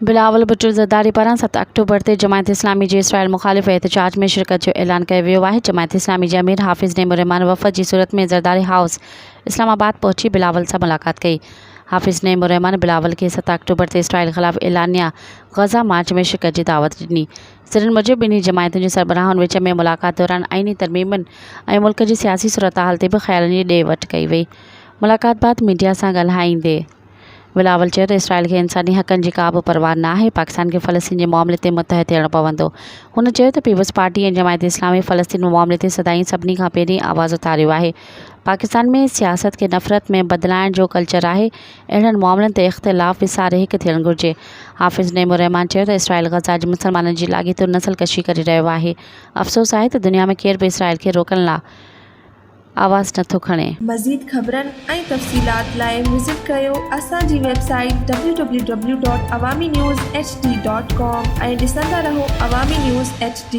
बिलावल भुट्टो ज़रदारी पारां 7 अक्टूबर ते जमायत इस्लामी जे इसराइल मुखालिफ़ एहतजाज में शिरकत जो ऐलान कयो वियो आहे। जमायत इस्लामी जे अमीर हाफ़िज़ नेमो रहमान वफ़द जी सूरत में ज़रदारी हाउस इस्लामाबाद पहुंची बिलावल सां मुलाक़ात कई। हाफ़िज़ नेमो रहमान बिलावल के 7 अक्टूबर ते इसराइल ख़िलाफ़ ऐलानिया गज़ा मार्च में शिरकत की दावत ॾिनी। ज़रनि मूजिब ॿिन्ही जमायतुनि जे सरबराहनि विच में मुलाक़ात दौरान आईनी तरमीमनि ऐं मुल्क जी सियासी सूरतहाल ते बि ख़्यालनि जी ॾे वठि कई वई। मुलाक़ात बाद मीडिया सां ॻाल्हाईंदे बिलावल चयो त इसराइल खे इंसानी हक़नि जी का बि परवाह न आहे। पाकिस्तान खे फ़लस्तीन जे मामले ते मुतहद थियणो पवंदो। हुन चयो त पीपल्स पार्टी ऐं जमायत इस्लामी फ़लस्तीन मामले ते सदाईं सभिनी खां पहिरीं आवाज़ उथारियो आहे। पाकिस्तान में सियासत खे नफ़रत में बदिलाइण जो कल्चर आहे। अहिड़नि मामलनि ते इख़्तिलाफ़ विसारे हिकु थियणु घुरिजे। हाफ़िज़ नेमो रहमान चयो त इसराइल गज़ा जे मुसलमाननि जी लाॻीतो नसलकशी करे रहियो आहे। अफ़सोस आहे त दुनिया में केर बि इसराइल खे रोकण लाइ आवाज़ नथो खणे। मज़ीद ख़बरनि ऐं तफ़सीलात लाइ विज़िट कयो असांजी वेबसाइट www.awamiNewsHD.com ऐं ॾिसंदा रहो अवामी न्यूज़ HD।